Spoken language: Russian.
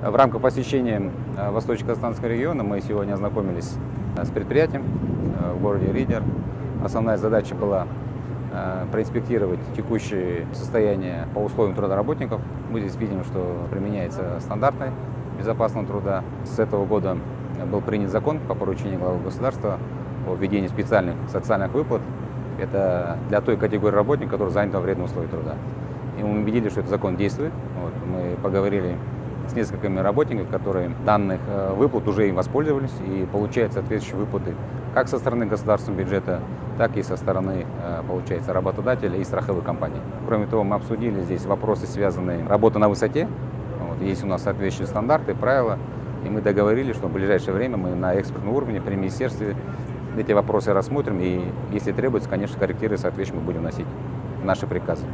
В рамках посещения Восточно-Казахстанского региона мы сегодня ознакомились с предприятием в городе Ридер. Основная задача была проинспектировать текущее состояние по условиям труда работников. Мы здесь видим, что применяются стандарты безопасного труда. С этого года был принят закон по поручению главы государства о введении специальных социальных выплат. Это для той категории работников, которые заняты во вредных условиях труда. И мы убедились, что этот закон действует. Мы поговорили с несколькими работниками, которые данных выплат уже им воспользовались и получают соответствующие выплаты как со стороны государственного бюджета, так и со стороны, получается, работодателя и страховых компаний. Кроме того, мы обсудили здесь вопросы, связанные с работой на высоте. Есть у нас соответствующие стандарты, правила, и мы договорились, что в ближайшее время мы на экспертном уровне при министерстве эти вопросы рассмотрим, и если требуется, конечно, коррективы соответственно мы будем вносить в наши приказы.